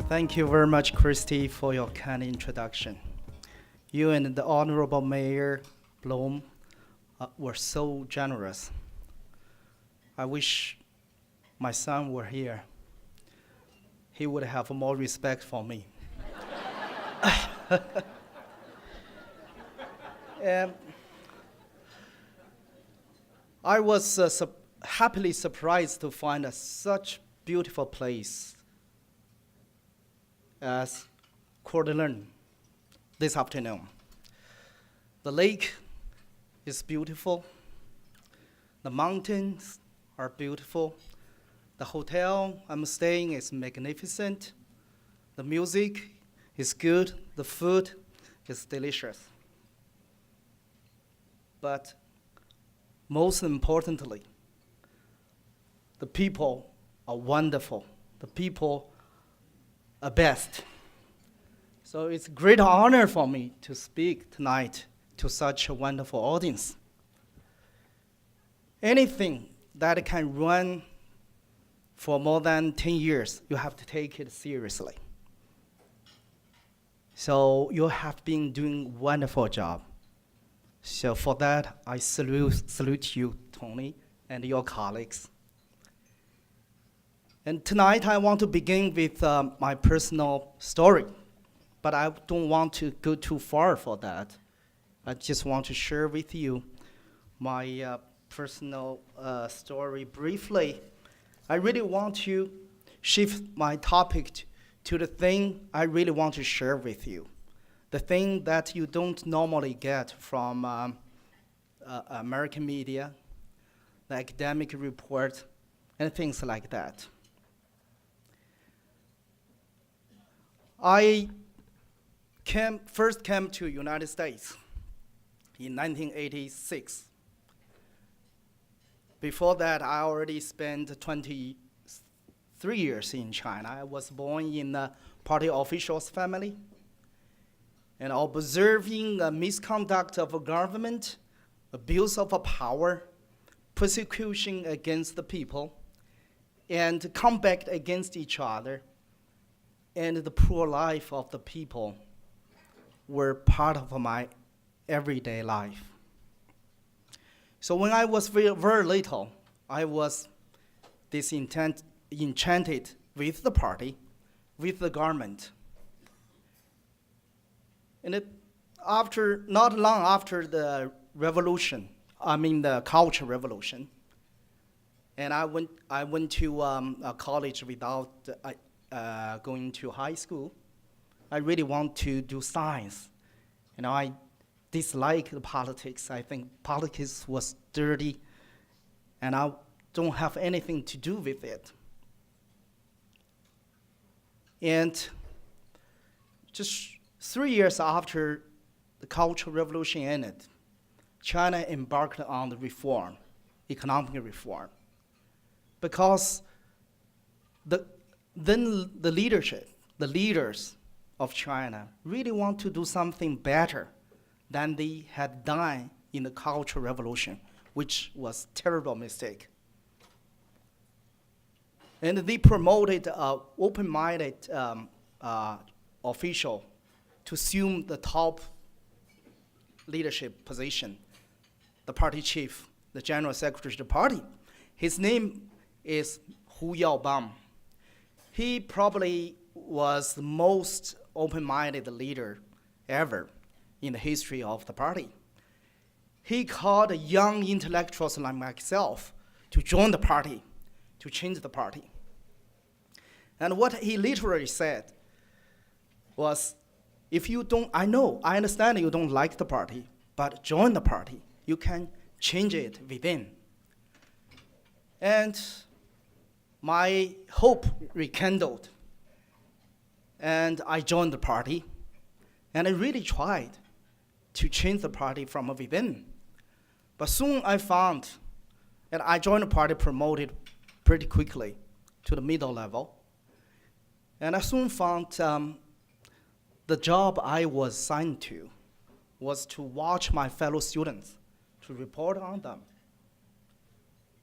Thank you very much, Christy, for your kind introduction. You and the Honorable Mayor Blom were so generous. I wish my son were here. He would have more respect for me. And I was happily surprised to find such beautiful place as Coeur d'Alene this afternoon. The lake is beautiful. The mountains are beautiful. The hotel I'm staying is magnificent. The music is good. The food is delicious. But most importantly, the people are wonderful. The people are best. So it's a great honor for me to speak tonight to such a wonderful audience. Anything that can run for more than 10 years, you have to take it seriously. So you have been doing a wonderful job. So for that, I salute you, Tony, and your colleagues. And tonight, I want to begin with my personal story. But I don't want to go too far for that. I just want to share with you my personal story briefly. I really want to shift my topic to the thing I really want to share with you. The thing that you don't normally get from American media, the academic report, and things like that. I first came to United States in 1986. Before that, I already spent 23 years in China. I was born in a party official's family. And observing misconduct of a government, abuse of power, persecution against the people, and combat against each other, and the poor life of the people were part of my everyday life. So when I was very little, I was enchanted with the party, with the government. And not long after the revolution, the Cultural Revolution, and I went to a college without going to high school. I really want to do science. I dislike the politics. I think politics was dirty, and I don't have anything to do with it. And just 3 years after the Cultural Revolution ended, China embarked on the reform, economic reform, because the leaders of China really want to do something better than they had done in the Cultural Revolution, which was a terrible mistake. And they promoted an open-minded official to assume the top leadership position, the party chief, the general secretary of the party. His name is Hu Yaobang. He probably was the most open-minded leader ever in the history of the party. He called young intellectuals like myself to join the party, to change the party. And what he literally said was, I understand you don't like the party, but join the party. You can change it within. And my hope rekindled. And I joined the party. And I really tried to change the party from within. But soon I found, and I joined the party promoted pretty quickly to the middle level. And I soon found the job I was assigned to was to watch my fellow students, to report on them.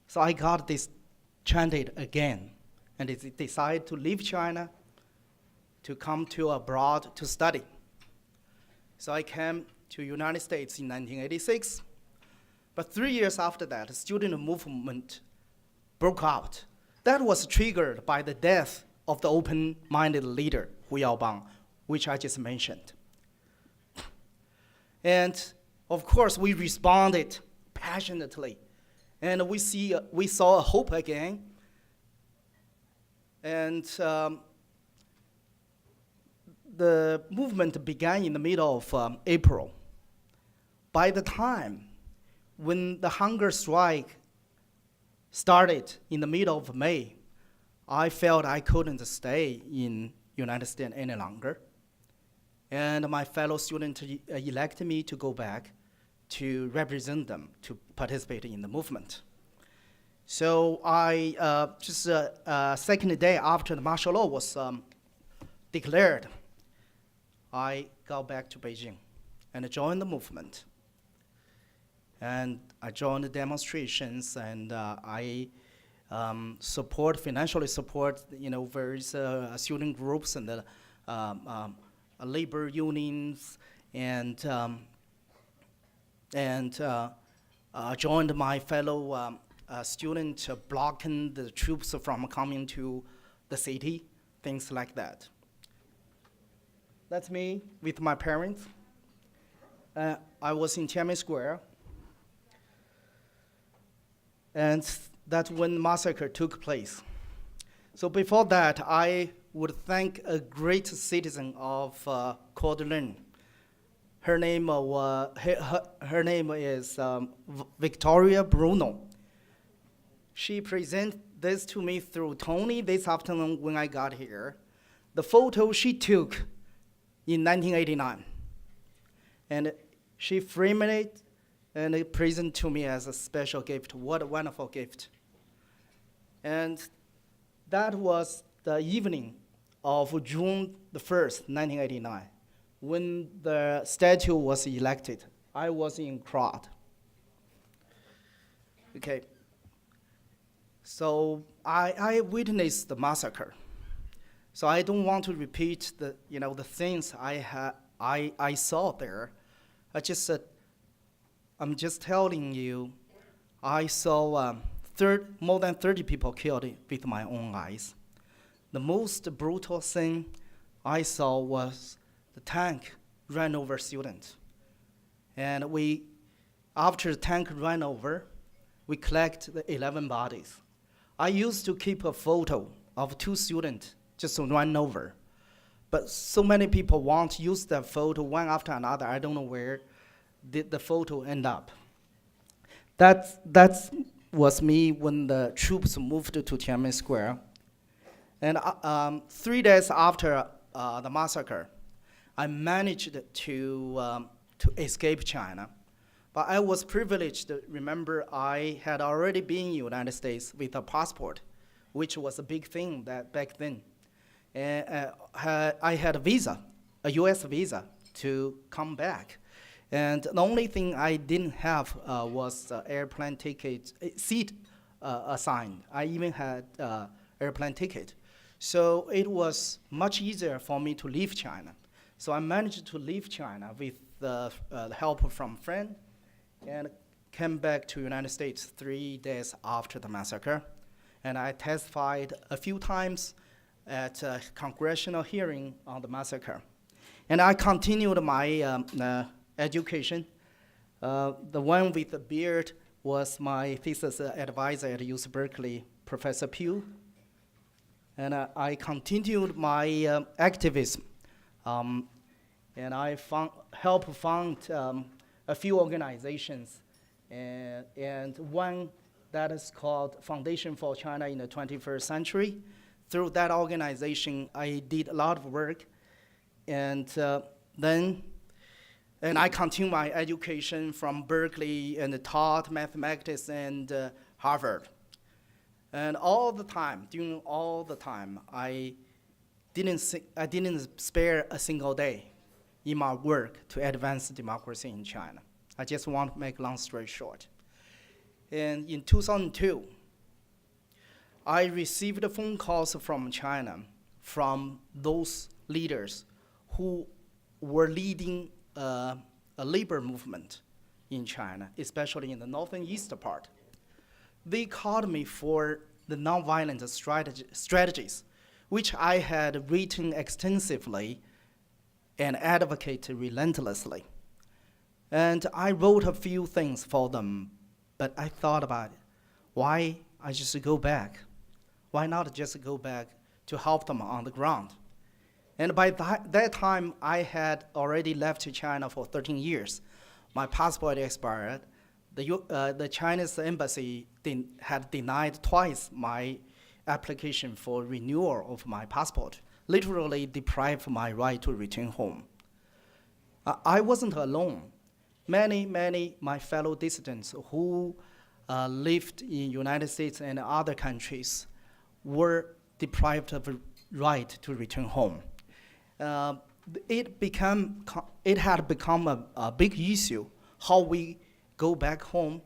So I got disenchanted again, and decided to leave China to come to abroad to study. So I came to United States in 1986. But 3 years after that, the student movement broke out. That was triggered by the death of the open-minded leader, Hu Yaobang, which I just mentioned. And of course, we responded passionately. And we saw a hope again. And the movement began in the middle of April. By the time when the hunger strike started in the middle of May, I felt I couldn't stay in United States any longer. And my fellow students elected me to go back to represent them, to participate in the movement. So I, just second day after the martial law was declared, I got back to Beijing and joined the movement. And I joined the demonstrations, and I financially support, various student groups and the labor unions, and joined my fellow students blocking the troops from coming to the city, things like that. That's me with my parents. I was in Tiananmen Square. And that's when the massacre took place. So before that, I would thank a great citizen of called Lin. Her name is Victoria Bruno. She presented this to me through Tony this afternoon when I got here. The photo she took in 1989. And she framed it and it presented to me as a special gift. What a wonderful gift. And that was the evening of June the 1st, 1989, when the statue was elected. I was in crowd. Okay. So I witnessed the massacre. So I don't want to repeat the things I saw there. I'm just telling you, I saw more than 30 people killed with my own eyes. The most brutal thing I saw was the tank ran over students. And after the tank ran over, we collected the 11 bodies. I used to keep a photo of 2 students just run over. But so many people want to use that photo one after another. I don't know where did the photo end up. That was me when the troops moved to Tiananmen Square. And 3 days after the massacre, I managed to escape China. But I was privileged. Remember, I had already been in the United States with a passport, which was a big thing back then. And I had a visa, a US visa, to come back. And the only thing I didn't have was airplane ticket, seat assigned. I even had airplane ticket. So it was much easier for me to leave China. So I managed to leave China with the help from friend and came back to United States 3 days after the massacre. And I testified a few times at a congressional hearing on the massacre. And I continued my education. The one with the beard was my thesis advisor at UC Berkeley, Professor Pugh. And I continued my activism. And I helped found a few organizations, and one that is called Foundation for China in the 21st Century. Through that organization, I did a lot of work, and I continued my education from Berkeley and taught mathematics and Harvard. And during all the time, I didn't spare a single day in my work to advance democracy in China. I just want to make a long story short. And in 2002, I received phone calls from China from those leaders who were leading a labor movement in China, especially in the northern east part. They called me for the nonviolent strategies, which I had written extensively and advocated relentlessly. And I wrote a few things for them, but I thought about it. Why I just go back? Why not just go back to help them on the ground? And by that time, I had already left China for 13 years. My passport expired. The Chinese embassy had denied twice my application for renewal of my passport, literally deprived my right to return home. I wasn't alone. Many my fellow dissidents who lived in United States and other countries were deprived of the right to return home. It had become a big issue how we go back home,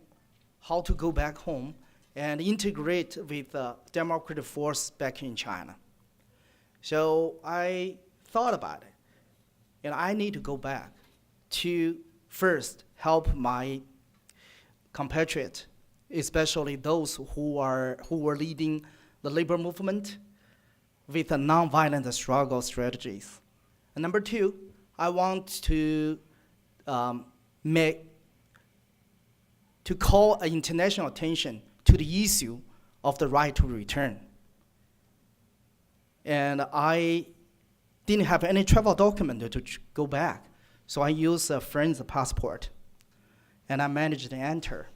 how to go back home and integrate with the democratic force back in China. So I thought about it, and I need to go back to first help my compatriots, especially those who were leading the labor movement with a nonviolent struggle strategies. And number two, I want to call international attention to the issue of the right to return. And I didn't have any travel document to go back, so I used a friend's passport, and I managed to enter.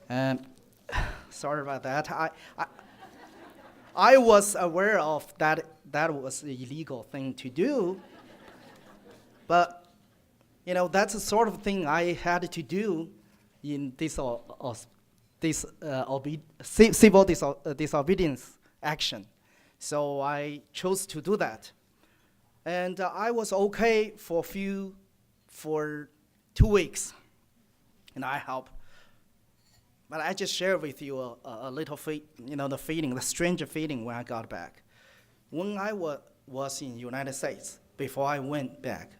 And sorry about that. I was aware of that was an illegal thing to do, but that's the sort of thing I had to do in this civil disobedience action. So I chose to do that. And I was okay for 2 weeks, and I helped. But I just share with you a little, the feeling, the strange feeling when I got back. When I was in the United States, before I went back,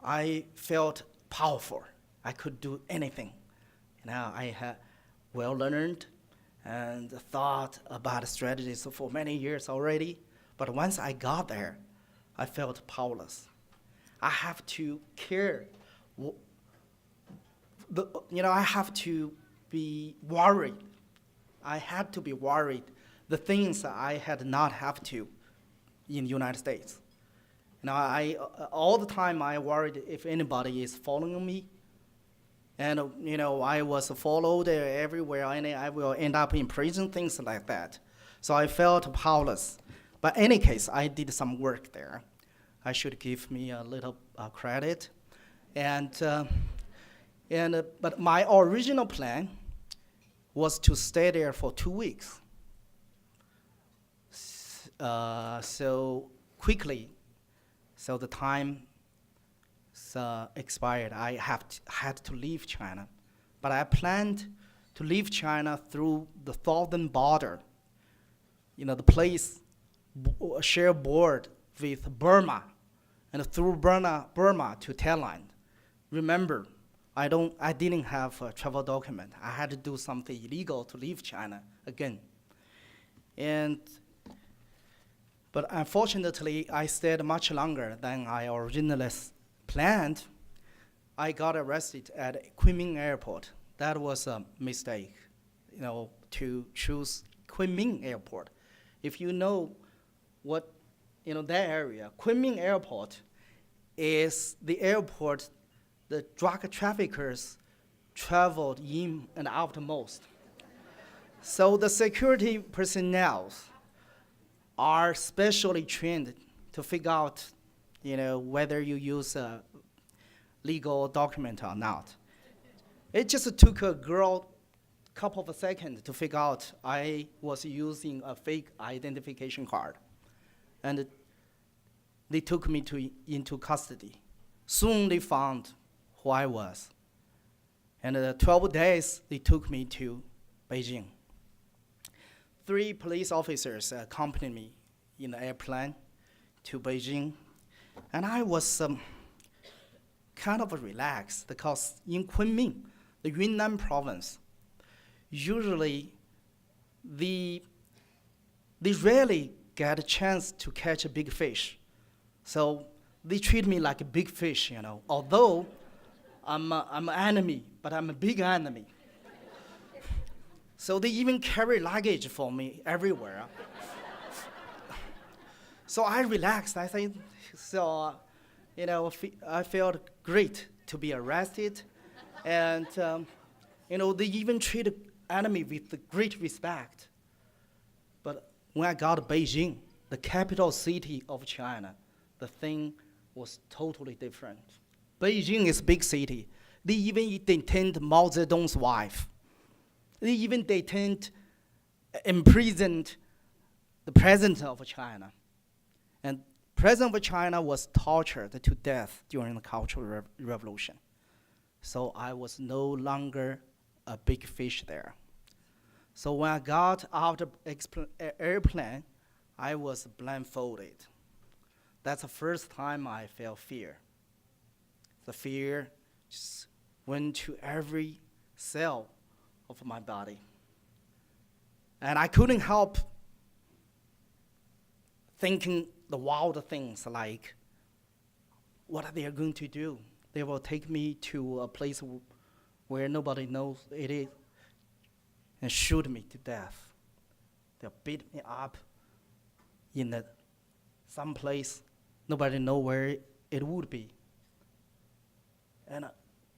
I felt powerful. I could do anything. I had well learned and thought about strategies for many years already. But once I got there, I felt powerless. I have to care. I have to be worried. I had to be worried the things I had not have to in the United States. All the time I worried if anybody is following me. And, I was followed everywhere, and I will end up in prison, things like that. So I felt powerless. But in any case, I did some work there. I should give me a little credit. But my original plan was to stay there for 2 weeks. So quickly, so the time expired, I had to leave China. But I planned to leave China through the southern border, the place share board with Burma, and through Burma to Thailand. Remember, I didn't have a travel document. I had to do something illegal to leave China again. But unfortunately, I stayed much longer than I originally planned. I got arrested at Kunming Airport. That was a mistake, to choose Kunming Airport. If you know what, that area, Kunming Airport is the airport the drug traffickers traveled in and out most. So the security personnel are specially trained to figure out, whether you use a legal document or not. It just took a girl a couple of seconds to figure out I was using a fake identification card. And they took me into custody. Soon they found who I was. And 12 days, they took me to Beijing. 3 police officers accompanied me in the airplane to Beijing. And I was kind of relaxed because in Kunming, the Yunnan province, usually they rarely get a chance to catch a big fish. So they treat me like a big fish, although I'm an enemy, but I'm a big enemy. So they even carry luggage for me everywhere. So I relaxed. I think so. I felt great to be arrested, and they even treat the enemy with great respect. But when I got to Beijing, the capital city of China, the thing was totally different. Beijing is a big city. They even detained Mao Zedong's wife. They even detained, imprisoned the president of China. And president of China was tortured to death during the Cultural Revolution. So I was no longer a big fish there. So when I got out of the airplane, I was blindfolded. That's the first time I felt fear. The fear just went to every cell of my body. And I couldn't help thinking the wild things like, what are they going to do? They will take me to a place where nobody knows it is and shoot me to death. They'll beat me up in some place nobody know where it would be. And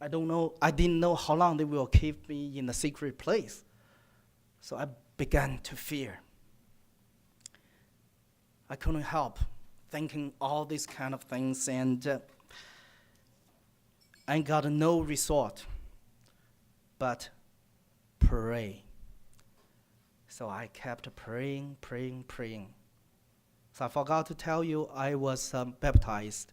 I didn't know how long they will keep me in a secret place. So I began to fear. I couldn't help thinking all these kind of things, and I got no resort but pray. So I kept praying. So I forgot to tell you, I was baptized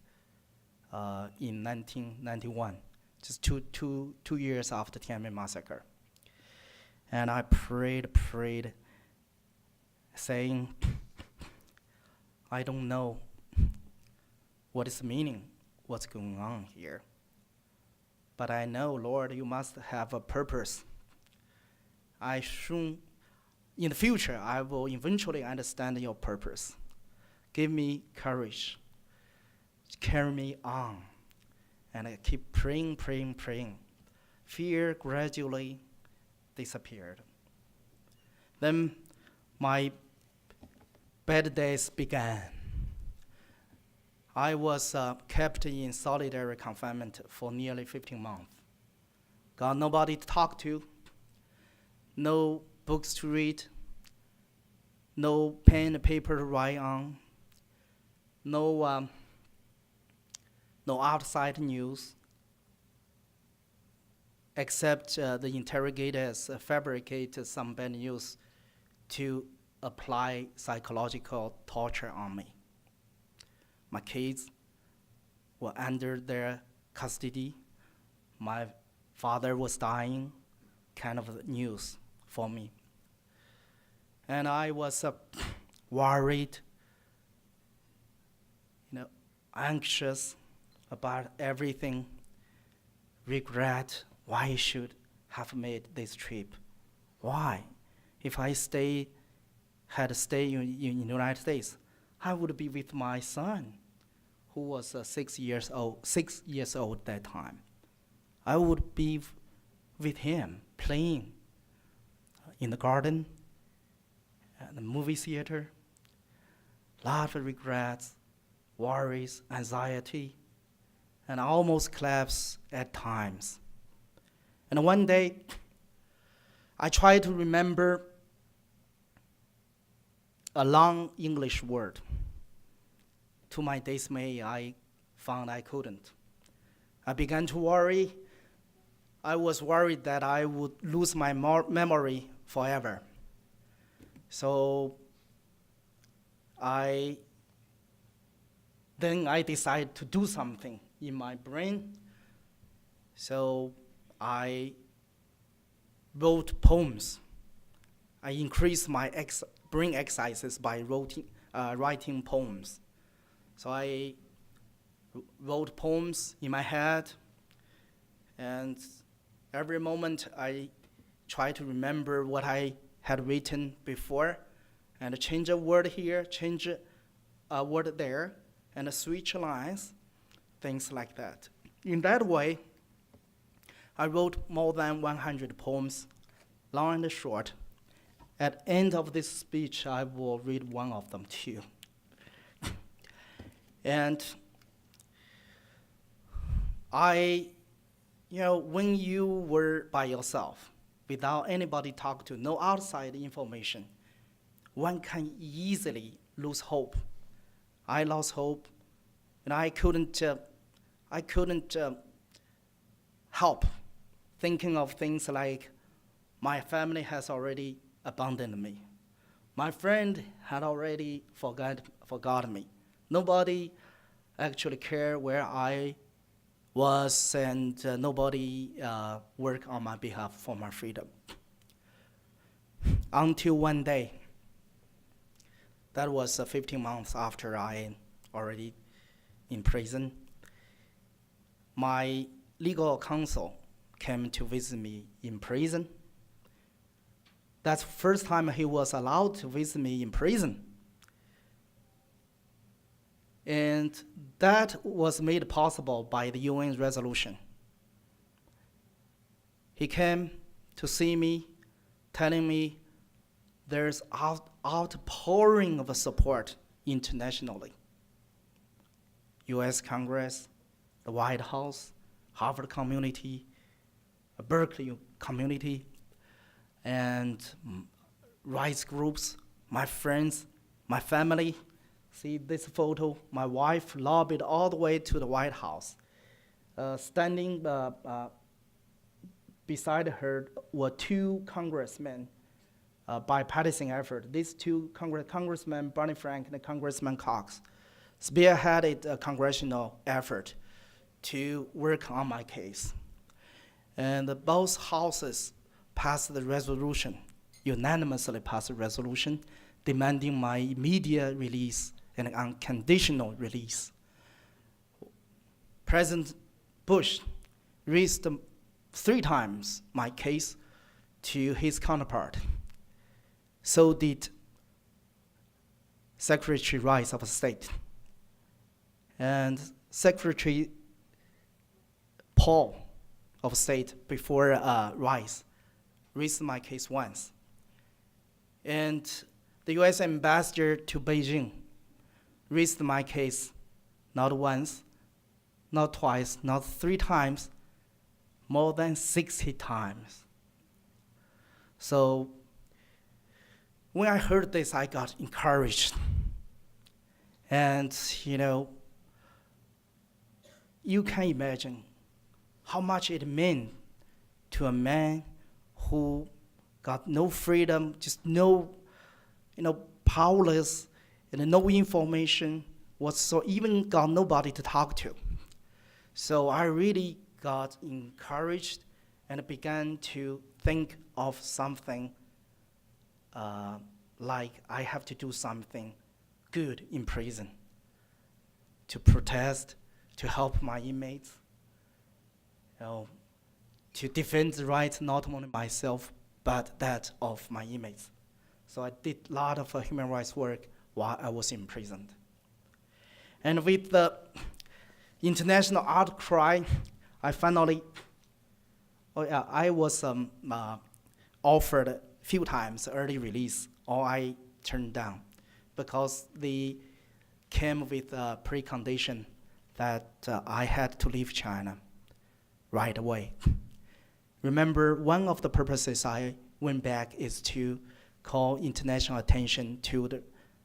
in 1991, just two years after Tiananmen Massacre. And I prayed, saying, I don't know what is the meaning, what's going on here. But I know, Lord, you must have a purpose. In the future, I will eventually understand your purpose. Give me courage. Carry me on. And I keep praying. Fear gradually disappeared. Then my bad days began. I was kept in solitary confinement for nearly 15 months. Got nobody to talk to, no books to read, no pen and paper to write on, no outside news, except the interrogators fabricate some bad news to apply psychological torture on me. My kids were under their custody. My father was dying, kind of news for me. And I was worried, anxious about everything, regret why I should have made this trip. Why? If I had stayed in the United States, I would be with my son, who was 6 years old at that time. I would be with him, playing in the garden, at the movie theater. Lot of regrets, worries, anxiety, and I almost collapsed at times. And one day, I tried to remember a long English word. To my dismay, I found I couldn't. I began to worry. I was worried that I would lose my memory forever. So I decided to do something in my brain. So I wrote poems. I increased my brain exercises by writing poems. So I wrote poems in my head, and every moment I try to remember what I had written before, and change a word here, change a word there, and switch lines, things like that. In that way, I wrote more than 100 poems, long and short. At the end of this speech, I will read one of them to you. And when you were by yourself, without anybody talk to, no outside information, one can easily lose hope. I lost hope, and I couldn't help thinking of things like my family has already abandoned me. My friend had already forgot me. Nobody actually cared where I was, and nobody worked on my behalf for my freedom. Until one day, that was 15 months after I already in prison, my legal counsel came to visit me in prison. That's the first time he was allowed to visit me in prison. And that was made possible by the UN resolution. He came to see me, telling me there's outpouring of support internationally. US Congress, the White House, Harvard community, Berkeley community, and rights groups, my friends, my family. See this photo, my wife lobbied all the way to the White House. Standing beside her were two congressmen, bipartisan effort. These two Congressman Barney Frank and Congressman Cox spearheaded a congressional effort to work on my case. And both houses passed the resolution, unanimously passed the resolution, demanding my immediate release and unconditional release. President Bush raised 3 times my case to his counterpart. So did Secretary Rice of State. And Secretary Paul of State before Rice raised my case once. And the US ambassador to Beijing raised my case not once, not twice, not 3 times, more than 60 times. So when I heard this, I got encouraged. And you can imagine how much it meant to a man who got no freedom, just powerless, and no information, even got nobody to talk to. So I really got encouraged and began to think of something like I have to do something good in prison to protest, to help my inmates, to defend the rights not only myself, but that of my inmates. So I did a lot of human rights work while I was imprisoned. And with the international outcry, I finally, I was offered a few times early release, or I turned down, because they came with a precondition that I had to leave China right away. Remember, one of the purposes I went back is to call international attention to the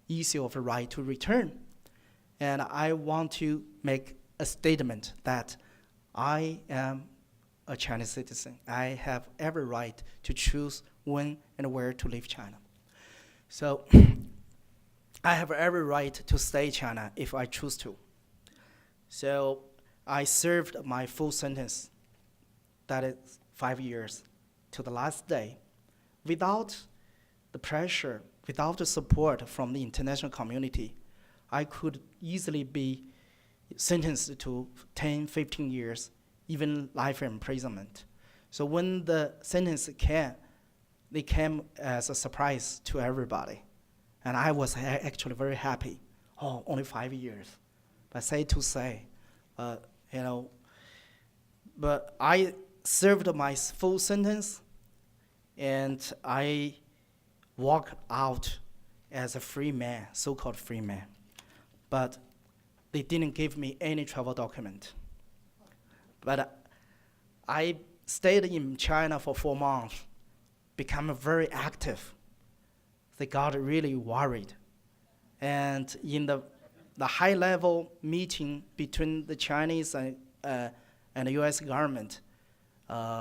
issue of the right to return. And I want to make a statement that I am a Chinese citizen. I have every right to choose when and where to leave China. So I have every right to stay in China if I choose to. So I served my full sentence, that is 5 years, to the last day, without the pressure without the support from the international community, I could easily be sentenced to 10, 15 years, even life imprisonment. So when the sentence came, they came as a surprise to everybody. And I was actually very happy. Oh, only 5 years. But sad to say, but I served my full sentence, and I walked out as a free man, so-called free man. But they didn't give me any travel document. But I stayed in China for 4 months, became very active. They got really worried. And in the high-level meeting between the Chinese and the US government,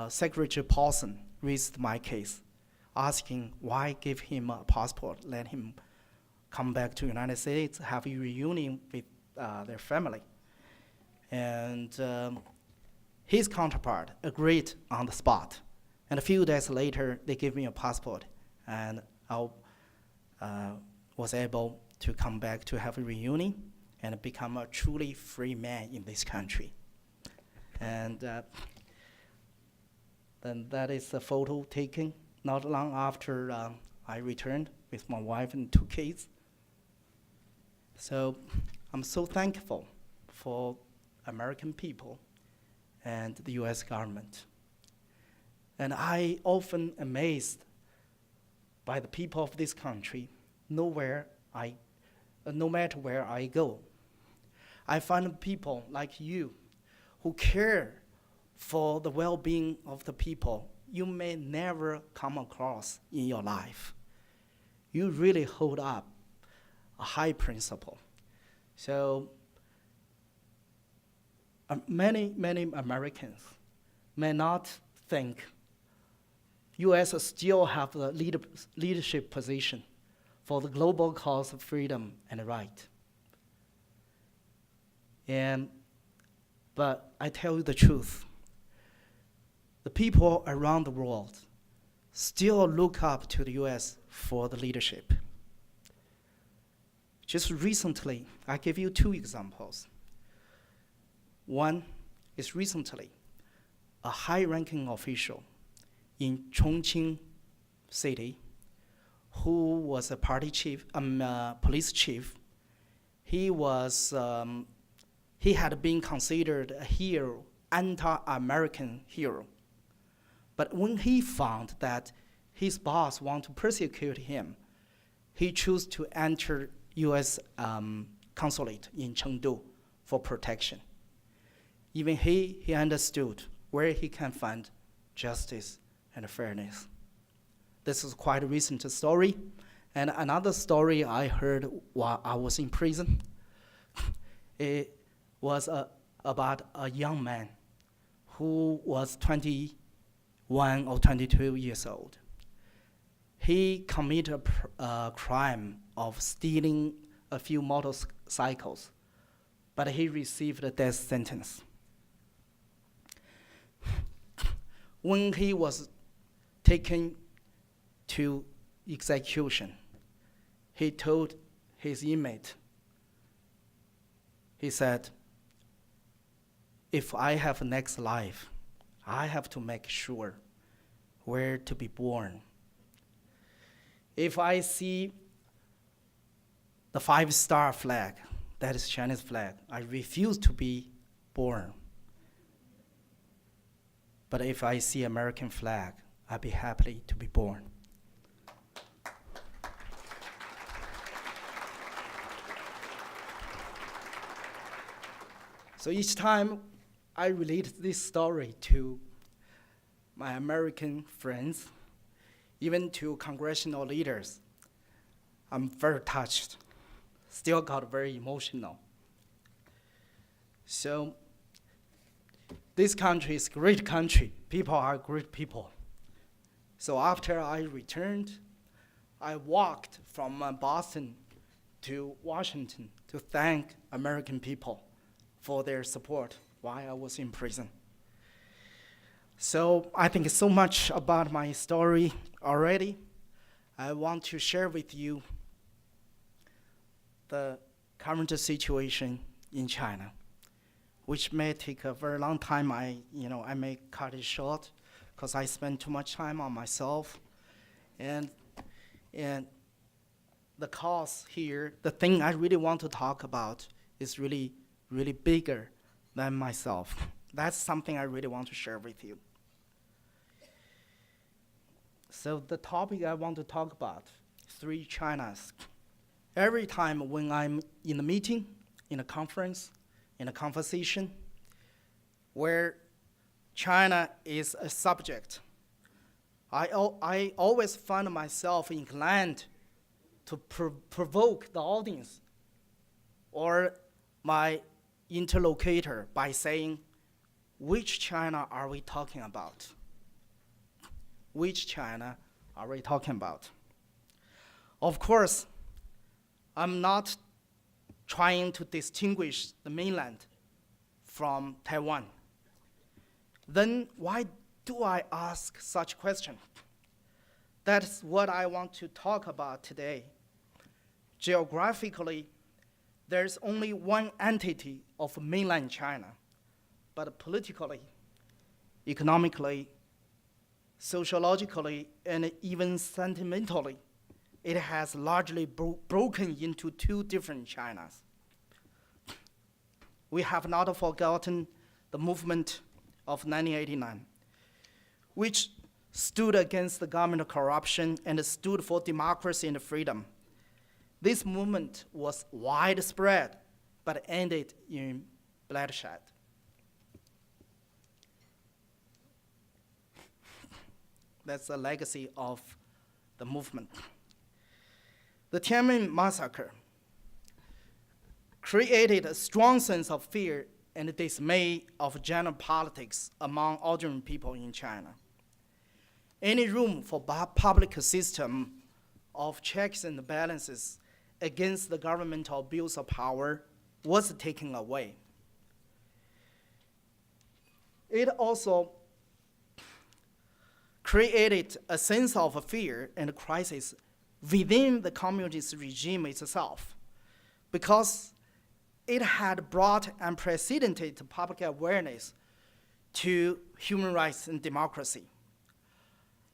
Secretary Paulson raised my case, asking why give him a passport, let him come back to the United States, have a reunion with their family. And his counterpart agreed on the spot. And a few days later, they gave me a passport, and I was able to come back to have a reunion and become a truly free man in this country. And then that is a photo taken not long after I returned with my wife and 2 kids. So I'm so thankful for American people and the US government. And I often amazed by the people of this country, no matter where I go. I find people like you who care for the well-being of the people you may never come across in your life. You really hold up a high principle. So many Americans may not think U.S. still have the leadership position for the global cause of freedom and right. But I tell you the truth, the people around the world still look up to the U.S. for the leadership. Just recently, I give you 2 examples. One is recently, a high-ranking official in Chongqing City, who was a police chief. He had been considered a hero, anti-American hero. But when he found that his boss wanted to persecute him, he chose to enter U.S. consulate in Chengdu for protection. Even he understood where he can find justice and fairness. This is quite a recent story. And another story I heard while I was in prison, it was about a young man who was 21 or 22 years old. He committed a crime of stealing a few motorcycles, but he received a death sentence. When he was taken to execution, he told his inmate, he said, if I have a next life, I have to make sure where to be born. If I see the 5-star flag, that is Chinese flag, I refuse to be born. But if I see American flag, I'll be happy to be born. So each time I relate this story to my American friends, even to congressional leaders, I'm very touched, still got very emotional. So this country is a great country. People are great people. So after I returned, I walked from Boston to Washington to thank American people for their support while I was in prison. So I think so much about my story already. I want to share with you the current situation in China, which may take a very long time. I may cut it short because I spend too much time on myself. And the cause here, the thing I really want to talk about is really, really bigger than myself. That's something I really want to share with you. So the topic I want to talk about, 3 Chinas. Every time when I'm in a meeting, in a conference, in a conversation, where China is a subject, I always find myself inclined to provoke the audience or my interlocutor by saying, which China are we talking about? Which China are we talking about? Of course, I'm not trying to distinguish the mainland from Taiwan. Then why do I ask such question? That's what I want to talk about today. Geographically, there's only one entity of mainland China, but politically, economically, sociologically, and even sentimentally, it has largely broken into 2 different Chinas. We have not forgotten the movement of 1989, which stood against the government corruption and stood for democracy and freedom. This movement was widespread, but ended in bloodshed. That's the legacy of the movement. The Tiananmen massacre created a strong sense of fear and dismay of general politics among ordinary people in China. Any room for public system of checks and balances against the governmental abuse of power was taken away. It also created a sense of fear and crisis within the communist regime itself, because it had brought unprecedented public awareness to human rights and democracy.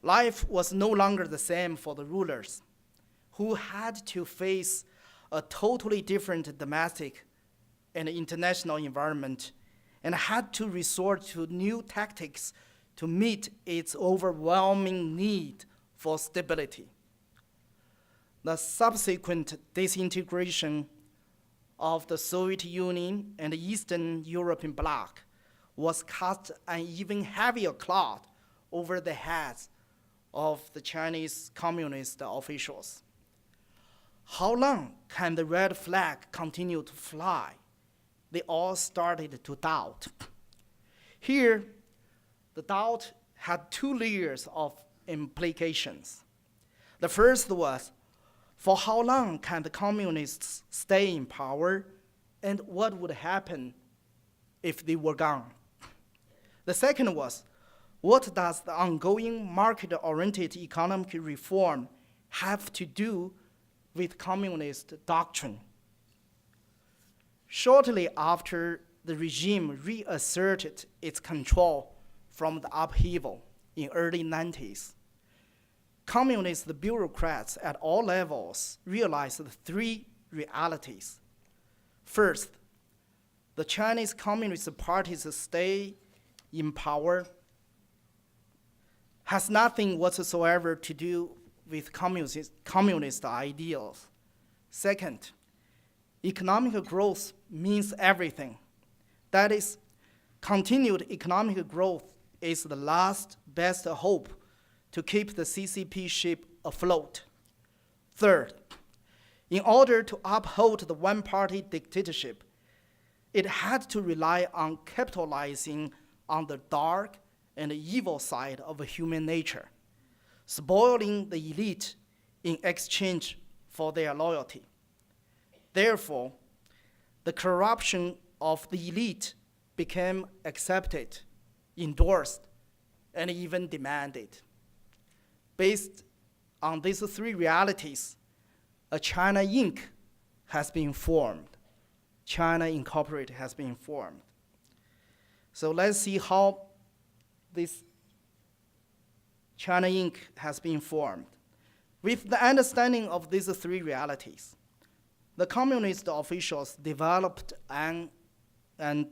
Life was no longer the same for the rulers, who had to face a totally different domestic and international environment and had to resort to new tactics to meet its overwhelming need for stability. The subsequent disintegration of the Soviet Union and the Eastern European bloc was cast an even heavier cloud over the heads of the Chinese communist officials. How long can the red flag continue to fly? They all started to doubt. Here, the doubt had 2 layers of implications. The first was, for how long can the communists stay in power, and what would happen if they were gone? The second was, what does the ongoing market-oriented economic reform have to do with communist doctrine? Shortly after the regime reasserted its control from the upheaval in early 90s, communist bureaucrats at all levels realized 3 realities. First, the Chinese Communist Party's stay in power has nothing whatsoever to do with communist ideals. Second, economic growth means everything. That is, continued economic growth is the last best hope to keep the CCP ship afloat. Third, in order to uphold the one-party dictatorship, it had to rely on capitalizing on the dark and evil side of human nature, spoiling the elite in exchange for their loyalty. Therefore, the corruption of the elite became accepted, endorsed, and even demanded. Based on these three realities, a China Inc. has been formed. China Incorporated has been formed. So let's see how this China Inc. has been formed. With the understanding of these three realities, the communist officials developed and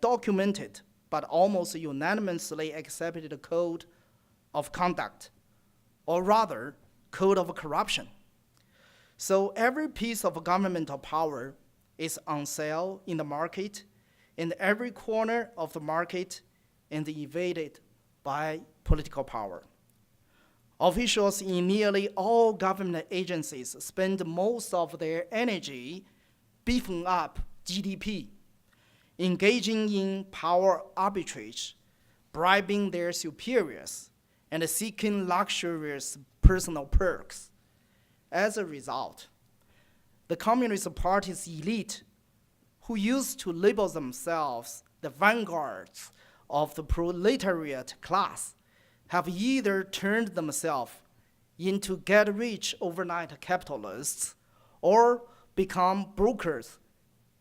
documented but almost unanimously accepted code of conduct, or rather, code of corruption. So every piece of governmental power is on sale in the market, and every corner of the market is invaded by political power. Officials in nearly all government agencies spend most of their energy beefing up GDP, engaging in power arbitrage, bribing their superiors, and seeking luxurious personal perks. As a result, the Communist Party's elite, who used to label themselves the vanguards of the proletariat class, have either turned themselves into get-rich overnight capitalists or become brokers,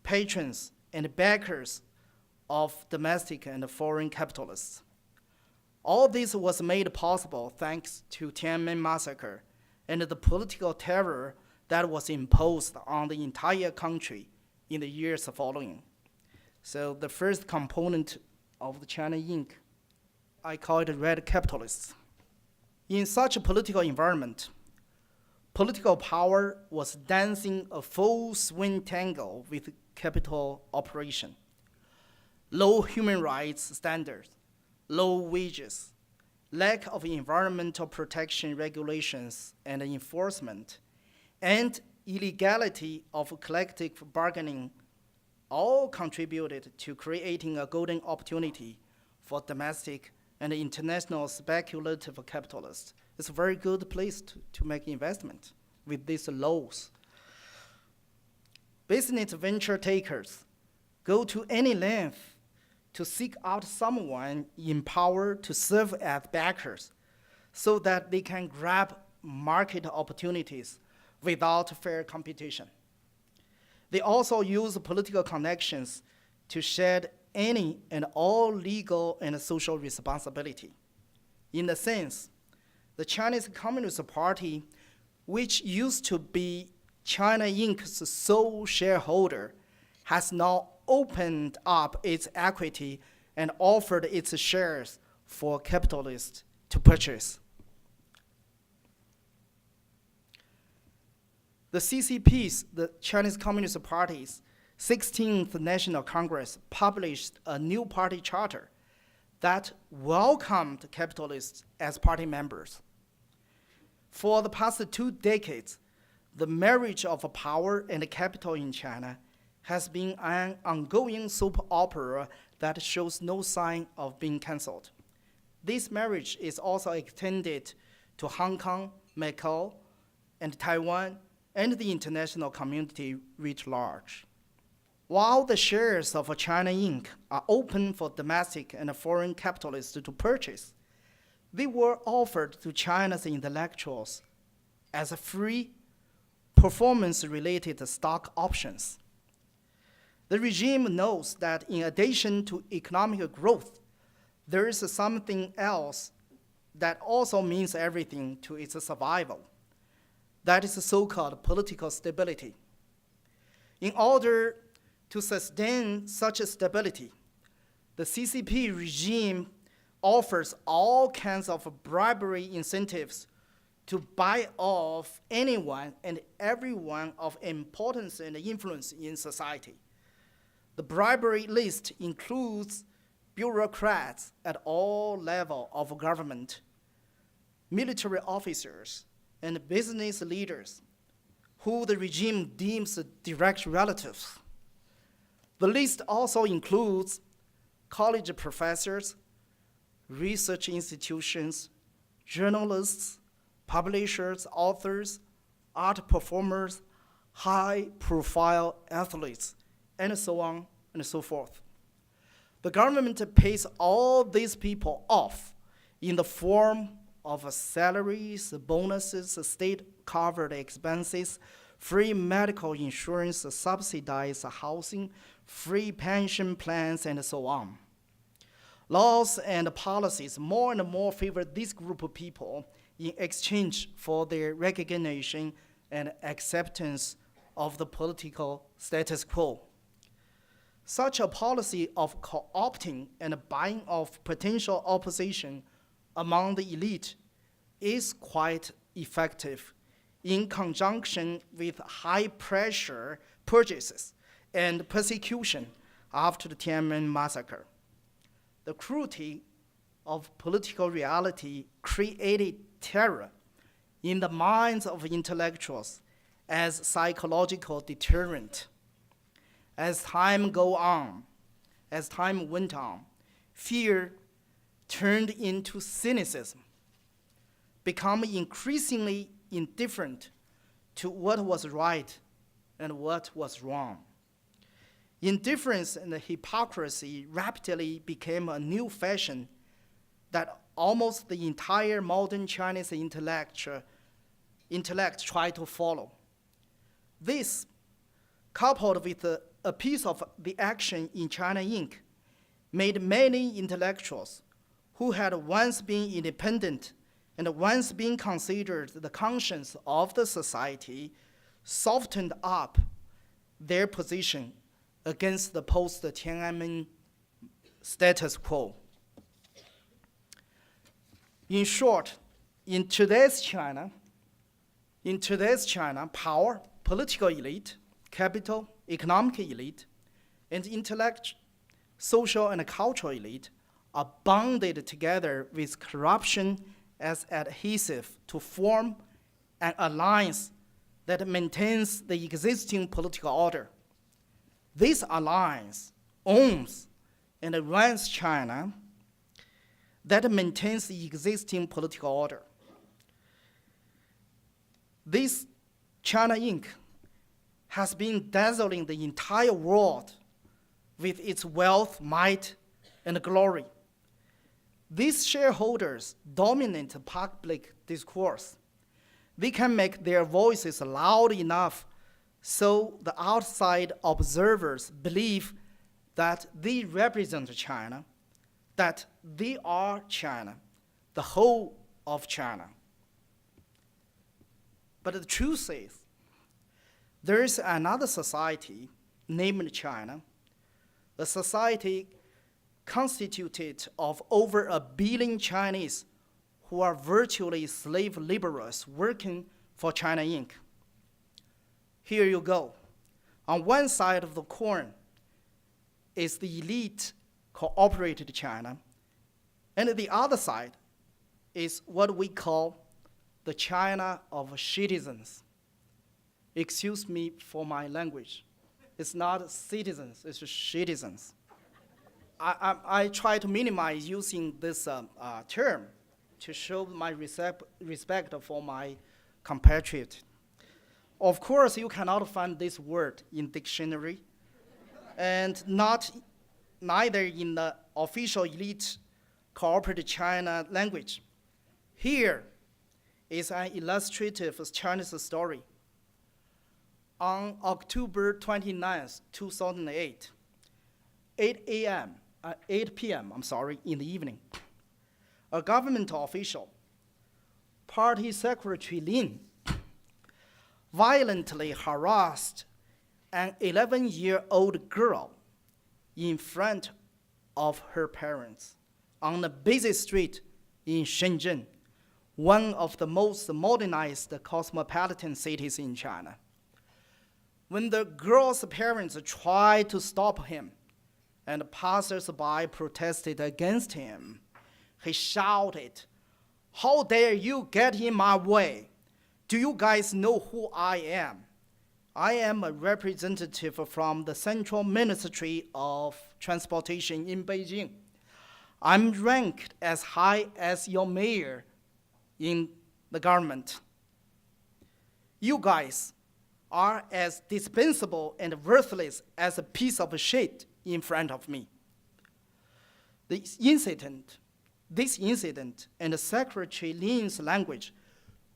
patrons, and backers of domestic and foreign capitalists. All this was made possible thanks to Tiananmen Massacre and the political terror that was imposed on the entire country in the years following. So the first component of the China Inc., I call it red capitalists. In such a political environment, political power was dancing a full swing tango with capital operation. Low human rights standards, low wages, lack of environmental protection regulations and enforcement, and illegality of collective bargaining all contributed to creating a golden opportunity for domestic and international speculative capitalists. It's a very good place to make investment with these laws. Business venture takers go to any length to seek out someone in power to serve as backers so that they can grab market opportunities without fair competition. They also use political connections to shed any and all legal and social responsibility. In a sense, the Chinese Communist Party, which used to be China Inc.'s sole shareholder, has now opened up its equity and offered its shares for capitalists to purchase. The CCP's, the Chinese Communist Party's 16th National Congress, published a new party charter that welcomed capitalists as party members. For the past 2 decades, the marriage of power and capital in China has been an ongoing soap opera that shows no sign of being canceled. This marriage is also extended to Hong Kong, Macau, and Taiwan, and the international community writ large. While the shares of China Inc. are open for domestic and foreign capitalists to purchase, they were offered to China's intellectuals as free, performance-related stock options. The regime knows that in addition to economic growth, there is something else that also means everything to its survival. That is so-called political stability. In order to sustain such a stability, the CCP regime offers all kinds of bribery incentives to buy off anyone and everyone of importance and influence in society. The bribery list includes bureaucrats at all levels of government, military officers, and business leaders who the regime deems direct relatives. The list also includes college professors, research institutions, journalists, publishers, authors, art performers, high-profile athletes, and so on and so forth. The government pays all these people off in the form of salaries, bonuses, state-covered expenses, free medical insurance, subsidized housing, free pension plans, and so on. Laws and policies more and more favor this group of people in exchange for their recognition and acceptance of the political status quo. Such a policy of co-opting and buying off potential opposition among the elite is quite effective in conjunction with high-pressure purchases and persecution after the Tiananmen massacre. The cruelty of political reality created terror in the minds of intellectuals as psychological deterrent. As time went on, fear turned into cynicism, becoming increasingly indifferent to what was right and what was wrong. Indifference and hypocrisy rapidly became a new fashion that almost the entire modern Chinese intellect tried to follow. This, coupled with a piece of the action in China Inc., made many intellectuals who had once been independent and once been considered the conscience of the society softened up their position against the post-Tiananmen status quo. In short, in today's China, power, political elite, capital, economic elite, and intellect, social and cultural elite are bonded together with corruption as adhesive to form an alliance that maintains the existing political order. This alliance owns and runs China that maintains the existing political order. This China Inc. has been dazzling the entire world with its wealth, might, and glory. These shareholders dominate public discourse. They can make their voices loud enough so the outside observers believe that they represent China, that they are China, the whole of China. But the truth is, there is another society named China, a society constituted of over 1 billion Chinese who are virtually slave laborers working for China Inc. Here you go. On one side of the coin is the elite cooperated China, and the other side is what we call the China of citizens. Excuse me for my language. It's not citizens, it's citizens. I try to minimize using this term to show my respect for my compatriot. Of course, you cannot find this word in dictionary, and neither in the official elite cooperative China language. Here is an illustrative Chinese story. On October 29th, 2008, 8 p.m., in the evening, a government official, Party Secretary Lin, violently harassed an 11-year-old girl in front of her parents on a busy street in Shenzhen, one of the most modernized cosmopolitan cities in China. When the girl's parents tried to stop him and passers-by protested against him, he shouted, "How dare you get in my way? Do you guys know who I am? I am a representative from the Central Ministry of Transportation in Beijing. I'm ranked as high as your mayor in the government. You guys are as dispensable and worthless as a piece of shit in front of me." The incident This incident and Secretary Lin's language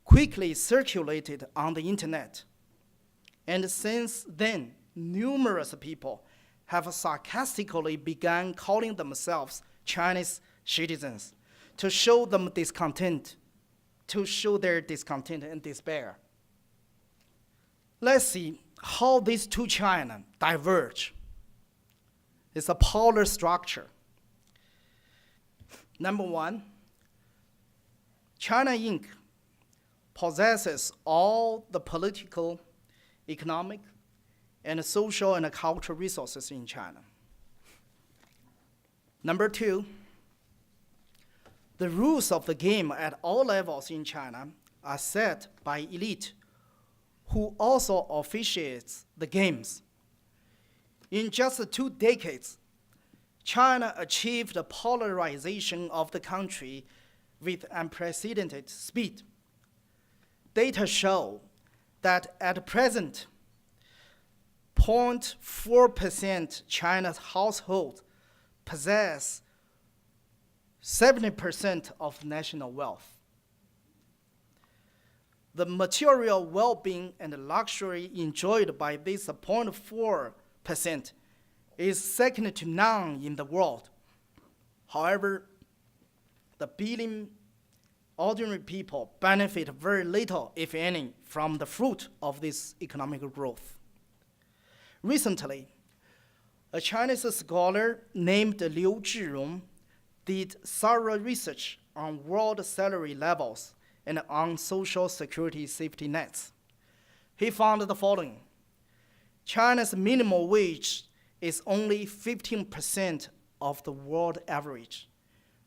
quickly circulated on the internet. And since then, numerous people have sarcastically begun calling themselves Chinese citizens to show them discontent, to show their discontent and despair. Let's see how these two China diverge. It's a polar structure. Number one, China Inc. possesses all the political, economic, and social and cultural resources in China. Number two, the rules of the game at all levels in China are set by elite who also officiates the games. In just 2 decades, China achieved a polarization of the country with unprecedented speed. Data show that at present, 0.4% China's households possess 70% of national wealth. The material well-being and luxury enjoyed by this 0.4% is second to none in the world. However, the billion ordinary people benefit very little, if any, from the fruit of this economic growth. Recently, a Chinese scholar named Liu Zhirong did thorough research on world salary levels and on social security safety nets. He found the following. China's minimum wage is only 15% of the world average,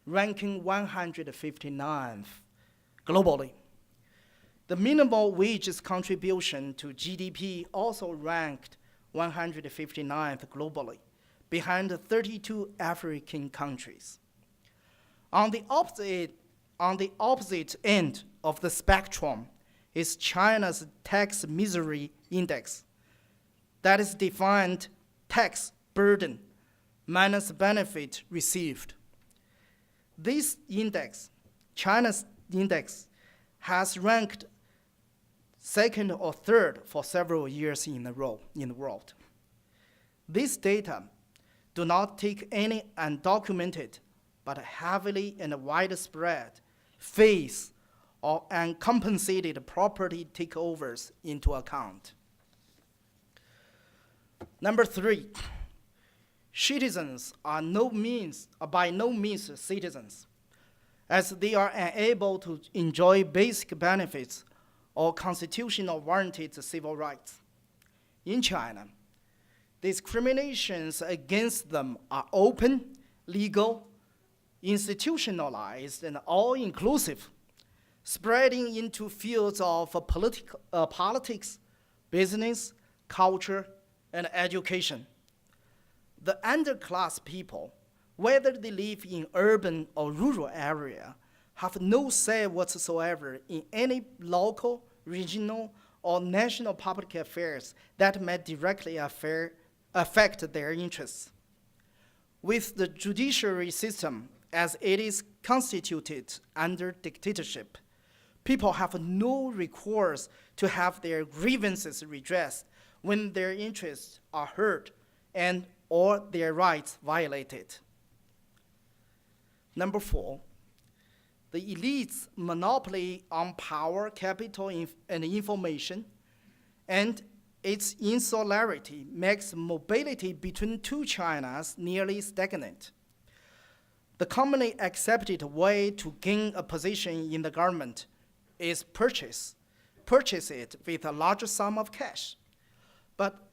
ranking 159th globally. The minimum wage's contribution to GDP also ranked 159th globally, behind 32 African countries. On the opposite end of the spectrum is China's tax misery index, that is defined tax burden minus benefit received. This index, China's index, has ranked second or third for several years in a row in the world. These data do not take any undocumented but heavily and widespread phase or uncompensated property takeovers into account. Number three, citizens are by no means citizens, as they are unable to enjoy basic benefits or constitutional warranted civil rights. In China, discriminations against them are open, legal, institutionalized, and all-inclusive, spreading into fields of politics, business, culture, and education. The underclass people, whether they live in urban or rural area, have no say whatsoever in any local, regional, or national public affairs that may directly affect their interests. With the judiciary system as it is constituted under dictatorship, people have no recourse to have their grievances redressed when their interests are hurt and or their rights violated. Number four, the elite's monopoly on power, capital, and information, and its insularity makes mobility between two Chinas nearly stagnant. The commonly accepted way to gain a position in the government is purchase it with a large sum of cash. But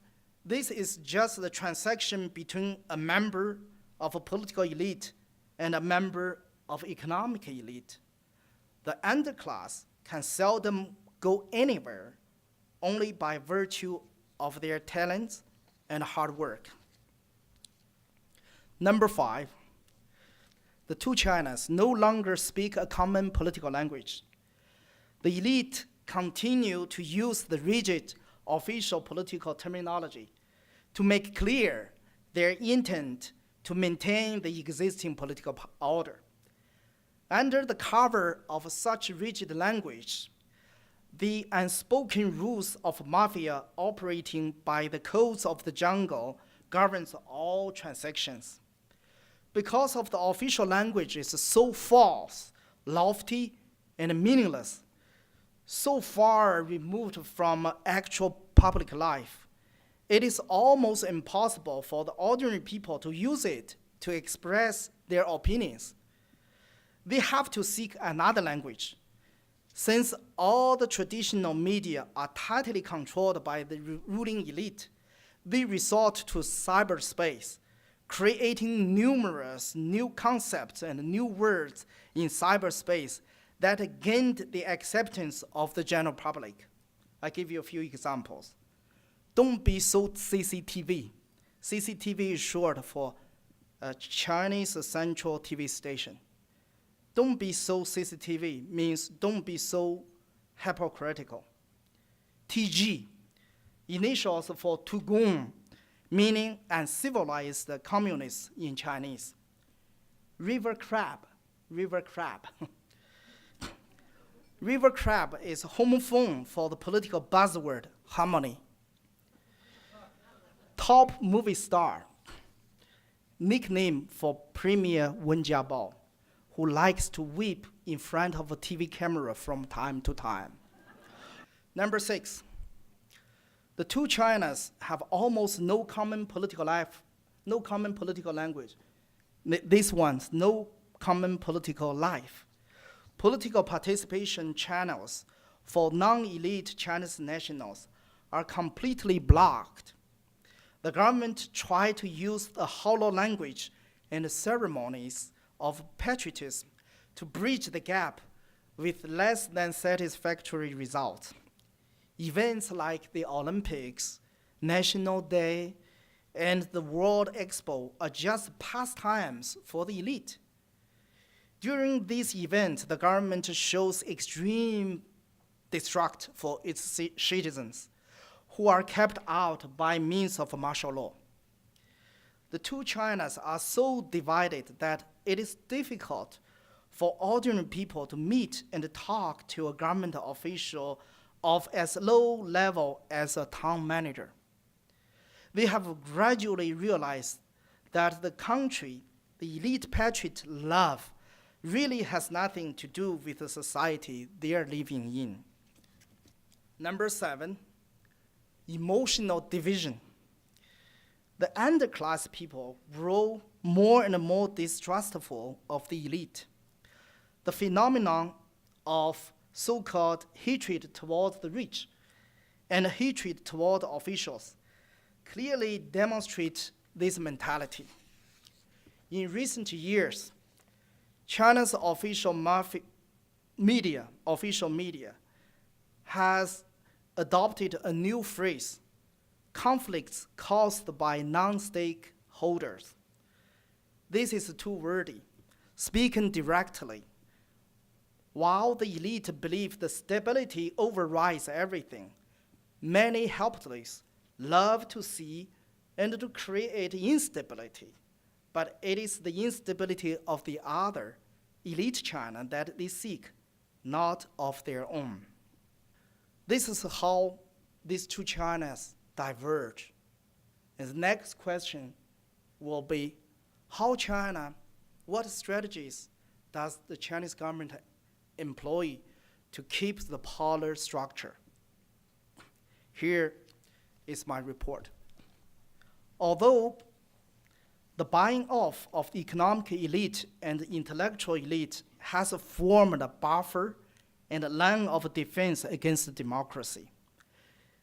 this is just the transaction between a member of a political elite and a member of economic elite. The underclass can seldom go anywhere only by virtue of their talents and hard work. Number five, the two Chinas no longer speak a common political language. The elite continue to use the rigid official political terminology to make clear their intent to maintain the existing political order. Under the cover of such rigid language, the unspoken rules of mafia operating by the codes of the jungle governs all transactions. Because of the official language is so false, lofty, and meaningless, so far removed from actual public life, it is almost impossible for the ordinary people to use it to express their opinions. They have to seek another language. Since all the traditional media are tightly controlled by the ruling elite, they resort to cyberspace, creating numerous new concepts and new words in cyberspace that gained the acceptance of the general public. I give you a few examples. Don't be so CCTV. CCTV is short for Chinese Central TV Station. Don't be so CCTV means don't be so hypocritical. TG, initials for Tugun, meaning uncivilized communists in Chinese. River crab. River crab is homophone for the political buzzword harmony. Top movie star, nickname for Premier Wen Jiabao, who likes to weep in front of a TV camera from time to time. Number 6, the two Chinas have almost no common political life, no common political language. This one's no common political life. Political participation channels for non-elite Chinese nationals are completely blocked. The government tried to use the hollow language and ceremonies of patriotism to bridge the gap with less than satisfactory results. Events like the Olympics, National Day, and the World Expo are just pastimes for the elite. During these events, the government shows extreme distrust for its citizens, who are kept out by means of martial law. The two Chinas are so divided that it is difficult for ordinary people to meet and talk to a government official of as low level as a town manager. They have gradually realized that the country the elite patriot love really has nothing to do with the society they are living in. Number 7, emotional division. The underclass people grow more and more distrustful of the elite. The phenomenon of so-called hatred toward the rich and hatred toward officials clearly demonstrate this mentality. In recent years, China's official media has adopted a new phrase, conflicts caused by non-stakeholders. This is too wordy. Speaking directly, while the elite believe the stability overrides everything, many helpless love to see and to create instability. But it is the instability of the other, elite China, that they seek, not of their own. This is how these two Chinas diverge. And the next question will be, what strategies does the Chinese government employ to keep the polar structure? Here is my report. Although the buying off of the economic elite and intellectual elite has formed a buffer and a line of defense against democracy.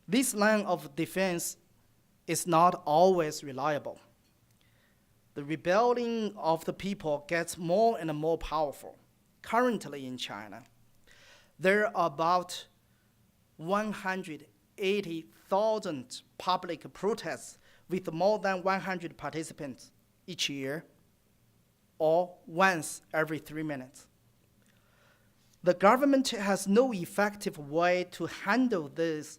This line of defense is not always reliable. The rebellion of the people gets more and more powerful. Currently in China, there are about 180,000 public protests with more than 100 participants each year, or once every 3 minutes. The government has no effective way to handle this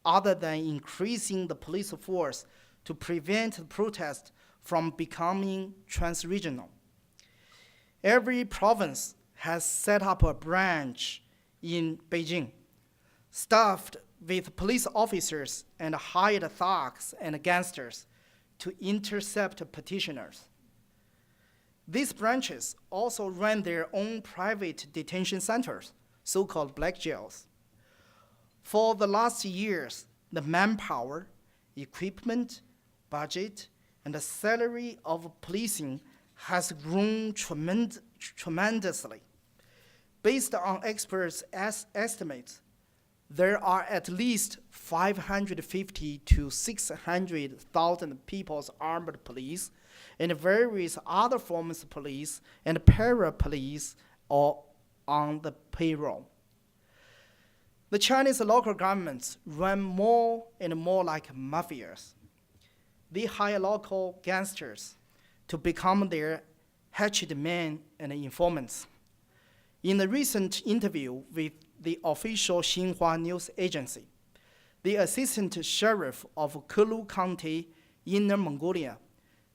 other than increasing the police force to prevent the protest from becoming transregional. Every province has set up a branch in Beijing, staffed with police officers and hired thugs and gangsters to intercept petitioners. These branches also ran their own private detention centers, so-called black jails. For the last years, the manpower, equipment, budget, and the salary of policing has grown tremendously. Based on experts' estimates, there are at least 550 to 600,000 people's armed police and various other forms of police and para-police are on the payroll. The Chinese local governments run more and more like mafias. They hire local gangsters to become their hatchet men and informants. In a recent interview with the official Xinhua news agency, the assistant sheriff of Kelu County, Inner Mongolia,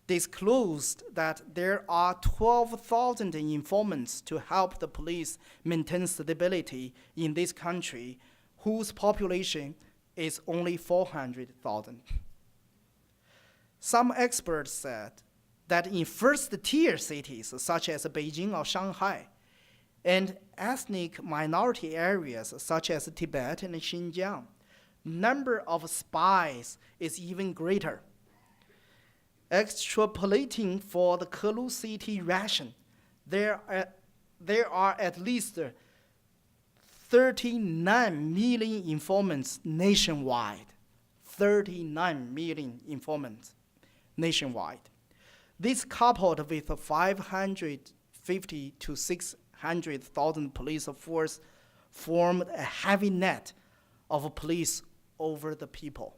disclosed that there are 12,000 informants to help the police maintain stability in this country, whose population is only 400,000. Some experts said that in first-tier cities such as Beijing or Shanghai, and ethnic minority areas such as Tibet and Xinjiang, number of spies is even greater. Extrapolating for the Kelu city ration, there are at least 39 million informants nationwide. 39 million informants nationwide. This coupled with 550 to 600,000 police force formed a heavy net of police over the people.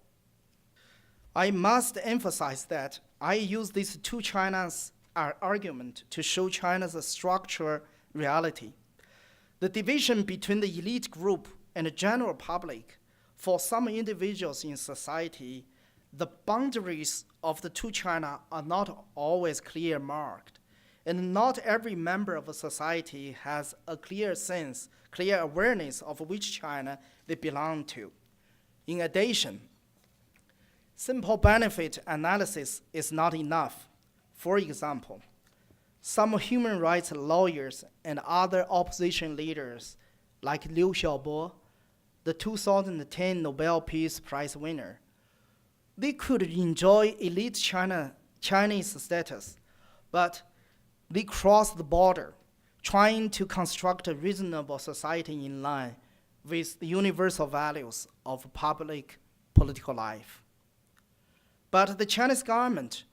I must emphasize that I use this two China's argument to show China's structural reality. The division between the elite group and the general public, for some individuals in society, the boundaries of the two China are not always clear marked, and not every member of a society has a clear sense, clear awareness of which China they belong to. In addition, simple benefit analysis is not enough. For example, some human rights lawyers and other opposition leaders, like Liu Xiaobo, the 2010 Nobel Peace Prize winner, they could enjoy elite Chinese status, but they crossed the border, trying to construct a reasonable society in line with the universal values of public political life. But the Chinese government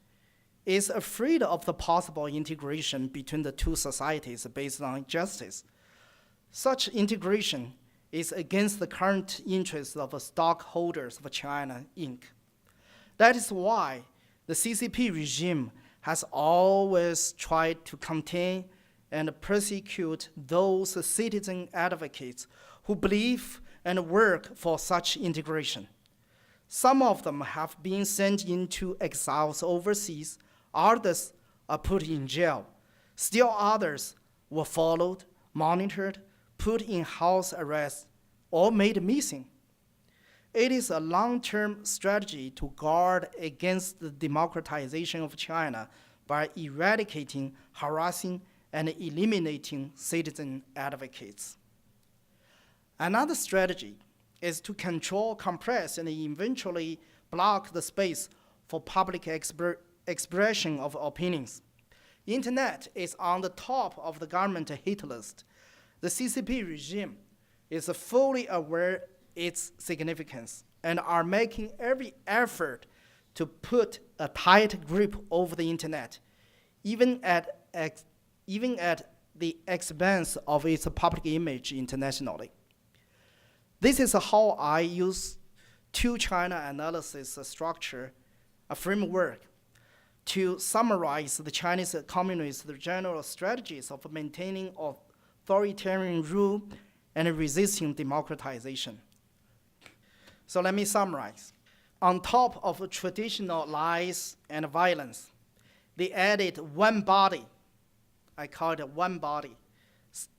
is afraid of the possible integration between the two societies based on justice. Such integration is against the current interests of stockholders of China, Inc. That is why the CCP regime has always tried to contain and persecute those citizen advocates who believe and work for such integration. Some of them have been sent into exiles overseas, others are put in jail. Still others were followed, monitored, put in house arrest, or made missing. It is a long-term strategy to guard against the democratization of China by eradicating, harassing, and eliminating citizen advocates. Another strategy is to control, compress, and eventually block the space for public expression of opinions. The internet is on the top of the government hit list. The CCP regime is fully aware its significance and are making every effort to put a tight grip over the internet, even at the expense of its public image internationally. This is how I use two China analysis structure, a framework, to summarize the Chinese Communist general strategies of maintaining authoritarian rule and resisting democratization. So let me summarize. On top of traditional lies and violence, they added one body. I call it one body,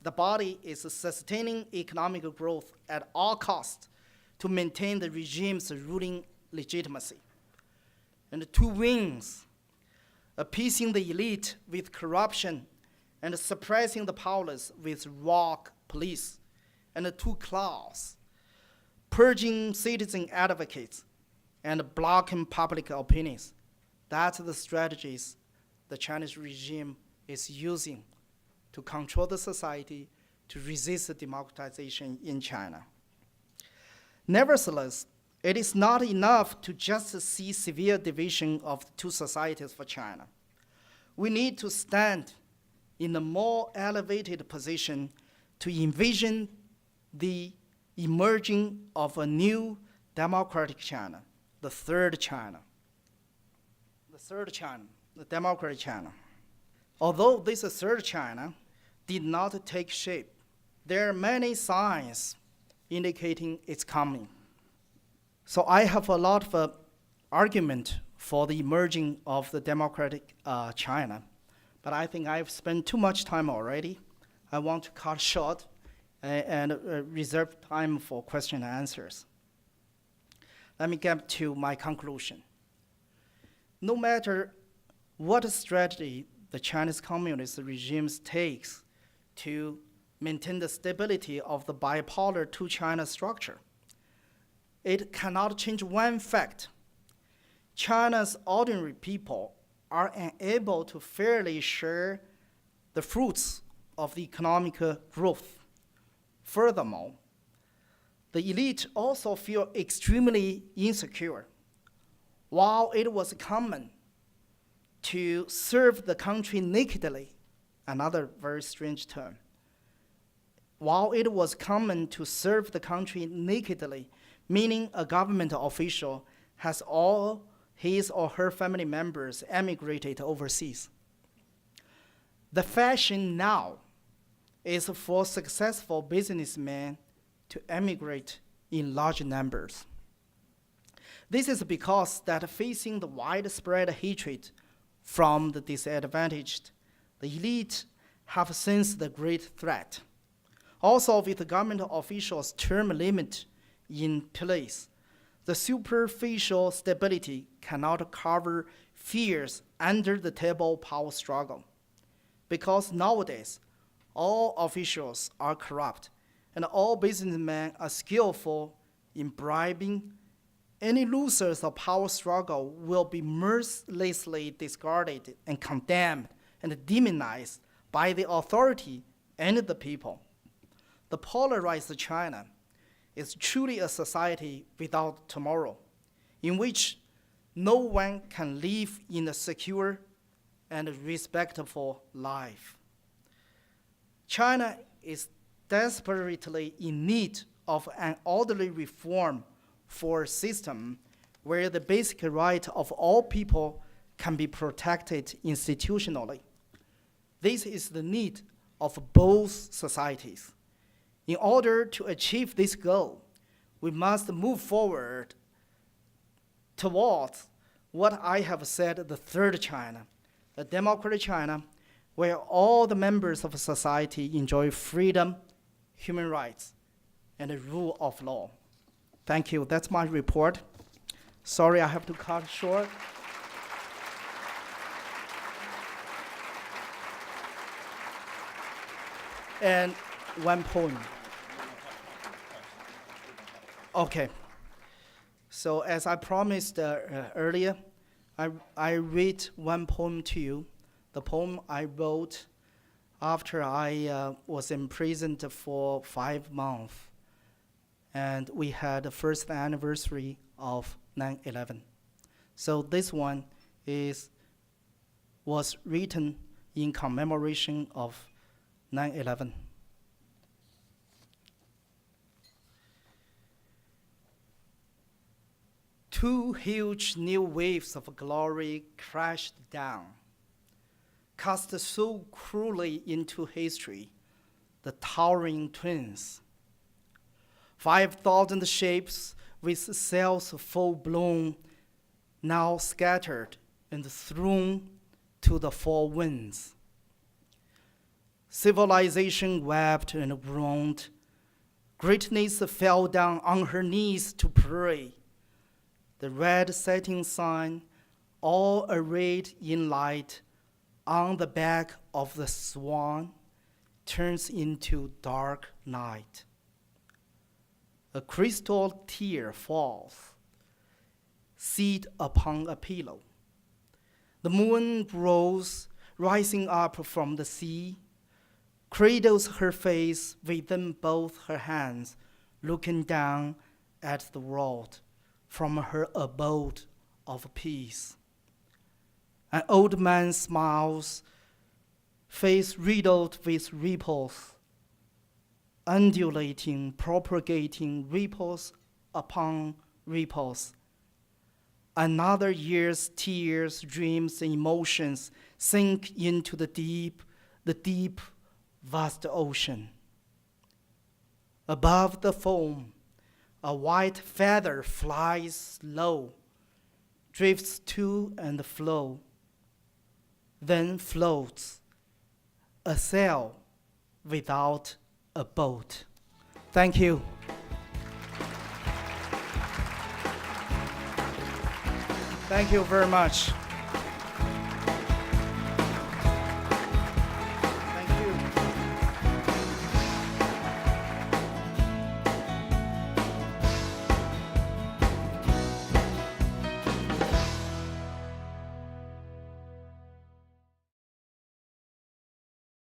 The body is sustaining economic growth at all costs to maintain the regime's ruling legitimacy. And two wings, appeasing the elite with corruption and suppressing the powerless with rogue police. And the two claws, purging citizen advocates and blocking public opinions. That's the strategies the Chinese regime is using to control the society, to resist democratization in China. Nevertheless, it is not enough to just see severe division of the two societies for China. We need to stand in a more elevated position to envision the emerging of a new democratic China, the third China. The third China, the democratic China. Although this third China did not take shape, there are many signs indicating it's coming. So I have a lot of argument for the emerging of the democratic China, but I think I've spent too much time already. I want to cut short and reserve time for question and answers. Let me get to my conclusion. No matter what strategy the Chinese Communist regime takes to maintain the stability of the bipolar two-China structure, it cannot change one fact. China's ordinary people are unable to fairly share the fruits of the economic growth. Furthermore, the elite also feel extremely insecure. While it was common to serve the country nakedly, another very strange term, while it was common to serve the country nakedly, meaning a government official has all his or her family members emigrated overseas. The fashion now is for successful businessmen to emigrate in large numbers. This is because that facing the widespread hatred from the disadvantaged, the elite have sensed the great threat. Also, with the government officials' term limit in place, the superficial stability cannot cover fierce under-the-table power struggle. Because nowadays, all officials are corrupt, and all businessmen are skillful in bribing. Any losers of power struggle will be mercilessly discarded and condemned and demonized by the authority and the people. The polarized China is truly a society without tomorrow, in which no one can live in a secure and respectful life. China is desperately in need of an orderly reform for a system where the basic right of all people can be protected institutionally. This is the need of both societies. In order to achieve this goal, we must move forward towards what I have said, the third China, the democratic China, where all the members of society enjoy freedom, human rights, and the rule of law. Thank you. That's my report. Sorry, I have to cut short. And one poem. Okay. So as I promised earlier, I read one poem to you. The poem I wrote after I was imprisoned for 5 months. And we had the first anniversary of 9/11. So this one was written in commemoration of 9/11. Two huge new waves of glory crashed down, cast so cruelly into history, the towering twins. 5,000 ships with sails full blown, now scattered and thrown to the four winds. Civilization wept and groaned. Greatness fell down on her knees to pray. The red satin sign, all arrayed in light, on the back of the swan, turns into dark night. A crystal tear falls, seed upon a pillow. The moon rose, rising up from the sea, cradles her face within both her hands, looking down at the world from her abode of peace. An old man smiles, face riddled with ripples, undulating, propagating ripples upon ripples. Another year's tears, dreams, and emotions sink into the deep, vast ocean. Above the foam, a white feather flies low, drifts to and fro, then floats, a sail without a boat. Thank you. Thank you very much.